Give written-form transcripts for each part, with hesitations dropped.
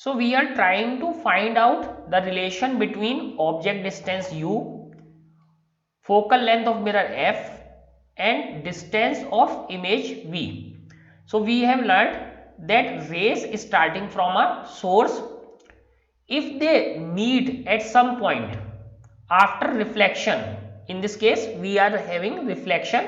So we are trying to find out the relation between object distance u, focal length of mirror f, and distance of image v. So we have learned that rays starting from a source, if they meet at some point after reflection, in this case we are having reflection,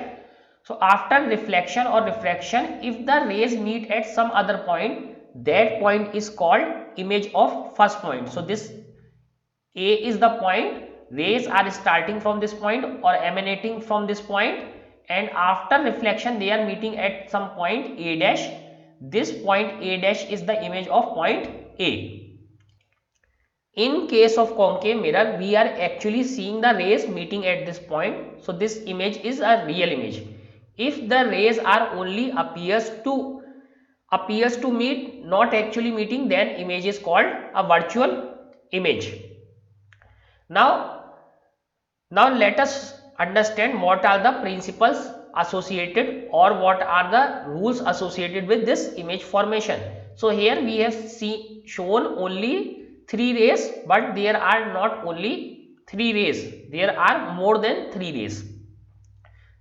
so after reflection or refraction, if the rays meet at some other point, that point is called image of first point. So this A is the point, rays are starting from this point or emanating from this point, and after reflection they are meeting at some point A dash. This point A dash is the image of point A. In case of concave mirror, we are actually seeing the rays meeting at this point. So this image is a real image. If the rays are only appears to meet, not actually meeting, then image is called a virtual image. Now let us understand what are the principles associated or what are the rules associated with this image formation. So here we have shown only 3 rays, but there are not only 3 rays, there are more than 3 rays.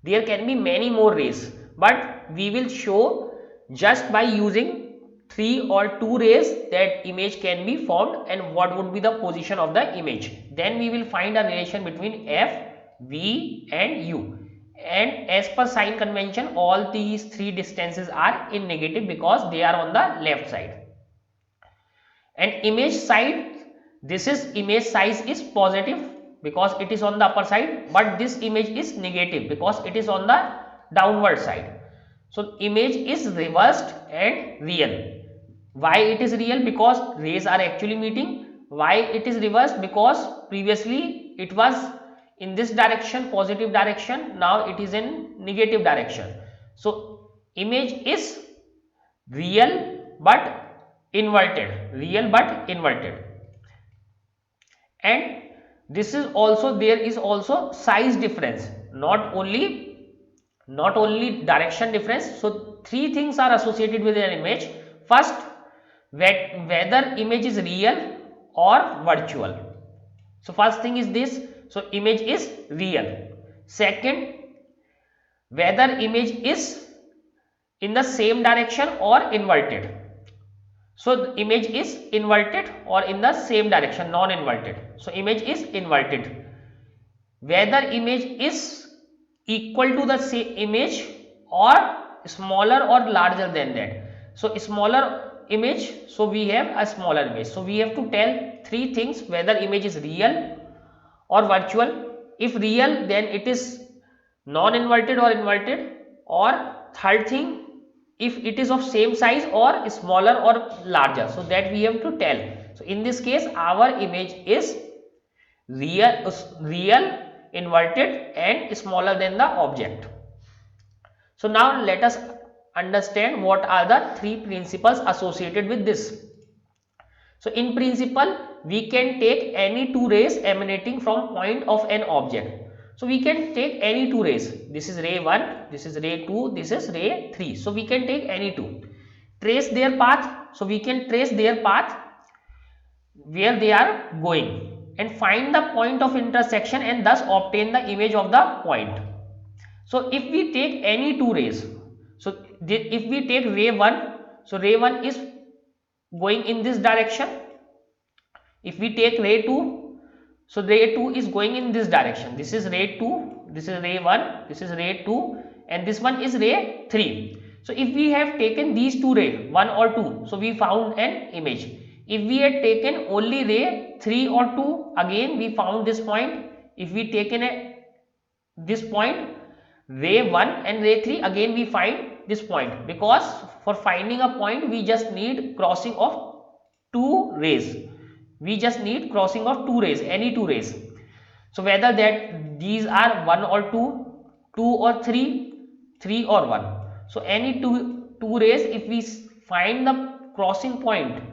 There can be many more rays, but we will show just by using 3 or 2 rays that image can be formed and what would be the position of the image. Then we will find a relation between f, v and u. And as per sign convention, all these 3 distances are in negative because they are on the left side. And image side, this is image size is positive because it is on the upper side, but this image is negative because it is on the downward side. So image is reversed and real. Why it is real? Because rays are actually meeting. Why it is reversed? Because previously it was in this direction, positive direction, now it is in negative direction. So image is real but inverted, and this is also, there is also size difference, not only direction difference. So 3 things are associated with an image. First, whether image is real or virtual. So first thing is this, so image is real. Second, whether image is in the same direction or inverted. So the image is inverted or in the same direction, non-inverted. So image is inverted. Whether image is equal to the same image or smaller or larger than that. So smaller image, so we have a smaller image. So we have to tell 3 things, whether image is real or virtual. If real, then it is non-inverted or inverted, or third thing, if it is of same size or smaller or larger, so that we have to tell. So in this case our image is real, inverted and smaller than the object. So now let us understand what are the 3 principles associated with this. So in principle, we can take any 2 rays emanating from point of an object. So we can take any 2 rays. This is ray 1, this is ray 2, this is ray 3. So we can take any 2. Trace their path. So we can trace their path where they are going and find the point of intersection and thus obtain the image of the point. So if we take any 2 rays, so if we take ray 1, so ray 1 is going in this direction. If we take ray 2, so ray 2 is going in this direction. This is ray 2, this is ray 1, this is ray 2 and this one is ray 3. So if we have taken these 2 rays, 1 or 2, so we found an image. If we had taken only ray 3 or 2, again we found this point. If we taken this point, ray 1 and ray 3, again we find this point, because for finding a point we just need crossing of 2 rays. We just need crossing of 2 rays, any 2 rays. So whether that these are 1 or 2, 2 or 3, 3 or 1. So any two rays, if we find the crossing point,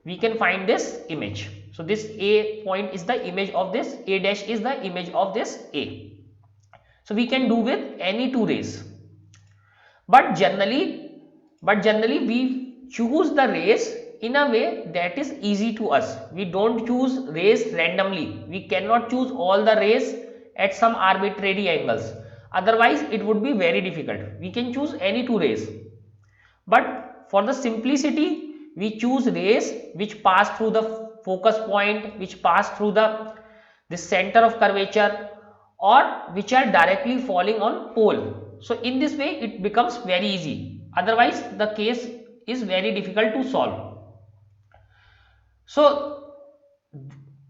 we can find this image. So this A point is the image of this, A dash is the image of this A. So we can do with any 2 rays. But generally we choose the rays in a way that is easy to us. We don't choose rays randomly. We cannot choose all the rays at some arbitrary angles. Otherwise, it would be very difficult. We can choose any two rays. But for the simplicity, we choose rays which pass through the focus point, which pass through the center of curvature, or which are directly falling on pole. So in this way it becomes very easy. Otherwise the case is very difficult to solve. So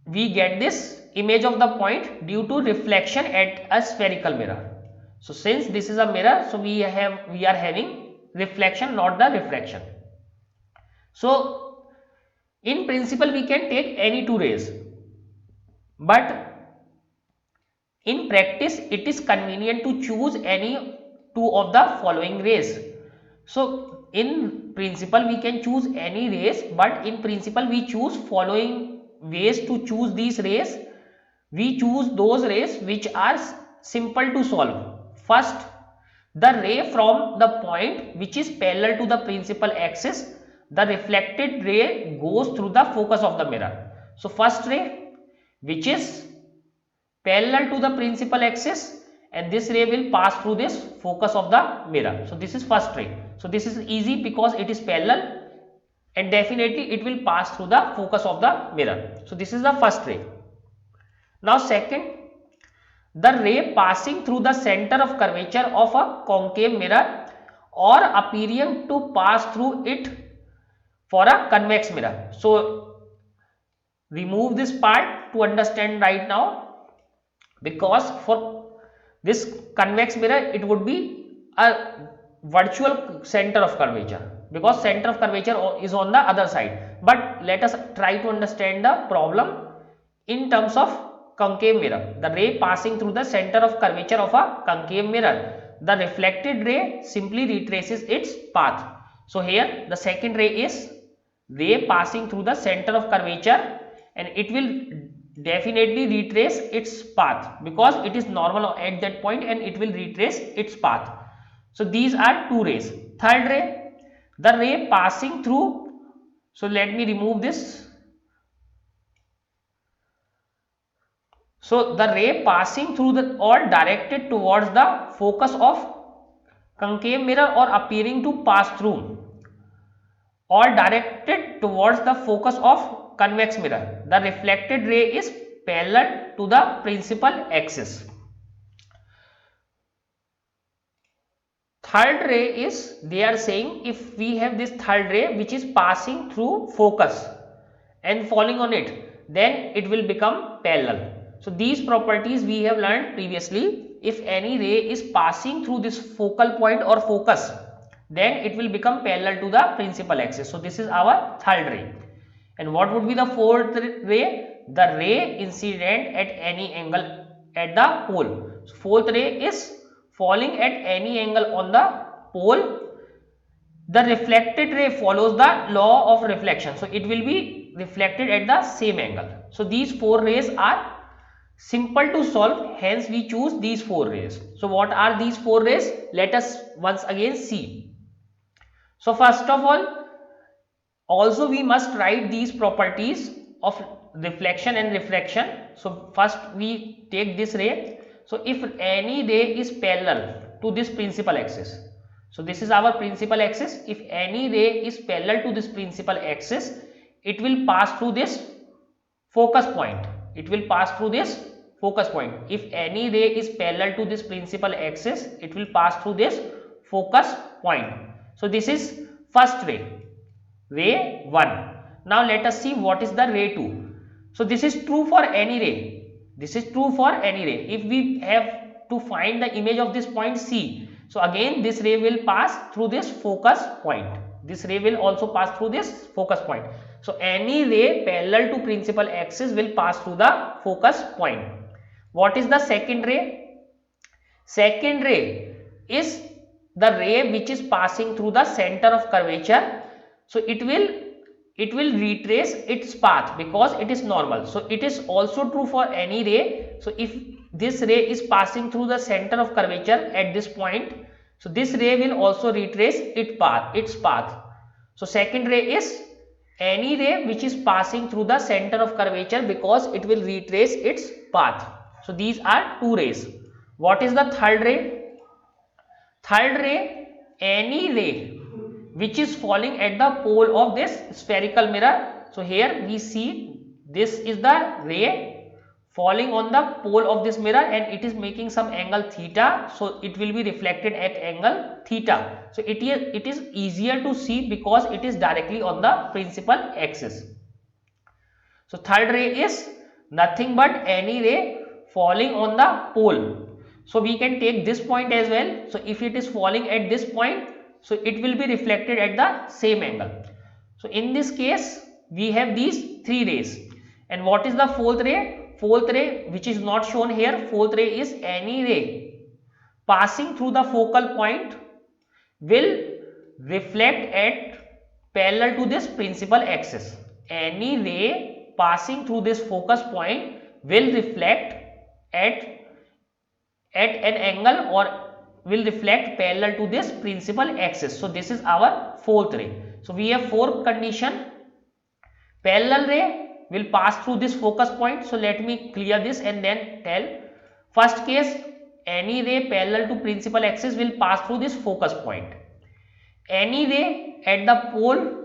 we get this image of the point due to reflection at a spherical mirror. So since this is a mirror, so we are having reflection, not the refraction. So in principle we can take any two rays, but in practice it is convenient to choose any two of the following rays. So in principle we can choose any rays, but in principle we choose following ways to choose these rays. We choose those rays which are simple to solve. First, the ray from the point which is parallel to the principal axis, the reflected ray goes through the focus of the mirror. So first ray which is parallel to the principal axis, and this ray will pass through this focus of the mirror. So this is first ray. So this is easy because it is parallel, and definitely it will pass through the focus of the mirror. So this is the first ray. Now second, the ray passing through the center of curvature of a concave mirror or appearing to pass through it for a convex mirror. So remove this part to understand right now, because for this convex mirror it would be a virtual center of curvature, because center of curvature is on the other side. But let us try to understand the problem in terms of concave mirror. The ray passing through the center of curvature of a concave mirror, the reflected ray simply retraces its path. So here the second ray is ray passing through the center of curvature, and it will definitely retrace its path because it is normal at that point, and it will retrace its path. So these are two rays. Third ray, the ray passing through, so let me remove this. So the ray passing through the or directed towards the focus of concave mirror or appearing to pass through or directed towards the focus of convex mirror, the reflected ray is parallel to the principal axis. Third ray is, they are saying, if we have this third ray which is passing through focus and falling on it, then it will become parallel. So these properties we have learned previously. If any ray is passing through this focal point or focus, then it will become parallel to the principal axis. So this is our third ray. And what would be the fourth ray? The ray incident at any angle at the pole. So fourth ray is falling at any angle on the pole. The reflected ray follows the law of reflection, so it will be reflected at the same angle. So these four rays are simple to solve, hence we choose these four rays. So what are these four rays? Let us once again see. So first of all, also we must write these properties of reflection and refraction. So first we take this ray. So if any ray is parallel to this principal axis, so this is our principal axis. If any ray is parallel to this principal axis, it will pass through this focus point. It will pass through this focus point. If any ray is parallel to this principal axis, it will pass through this focus point. So this is first ray, ray 1. Now let us see what is the ray 2. So this is true for any ray. This is true for any ray. If we have to find the image of this point C, so again this ray will pass through this focus point. This ray will also pass through this focus point. So any ray parallel to principal axis will pass through the focus point. What is the second ray? Second ray is the ray which is passing through the center of curvature. So it will retrace its path because it is normal. So it is also true for any ray. So if this ray is passing through the center of curvature at this point, so this ray will also retrace its path. So second ray is any ray which is passing through the center of curvature because it will retrace its path. So these are two rays. What is the third ray? Third ray, any ray which is falling at the pole of this spherical mirror. So here we see this is the ray falling on the pole of this mirror and it is making some angle theta. So it will be reflected at angle theta. So it is easier to see because it is directly on the principal axis. So third ray is nothing but any ray falling on the pole. So we can take this point as well. So if it is falling at this point, so it will be reflected at the same angle. So in this case, we have these three rays. And what is the fourth ray? Fourth ray, which is not shown here, fourth ray is any ray passing through the focal point will reflect at parallel to this principal axis. Any ray passing through this focus point will reflect at an angle or will reflect parallel to this principal axis. So this is our fourth ray. So we have four condition. Parallel ray will pass through this focus point. So let me clear this and then tell. First case, any ray parallel to principal axis will pass through this focus point. Any ray at the pole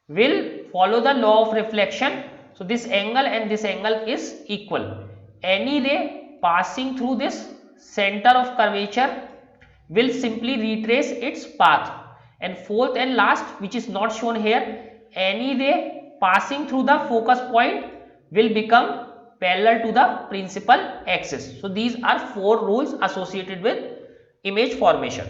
will follow the law of reflection. So this angle and this angle is equal. Any ray passing through this center of curvature will simply retrace its path. And fourth and last, which is not shown here, any ray passing through the focus point will become parallel to the principal axis. So these are four rules associated with image formation.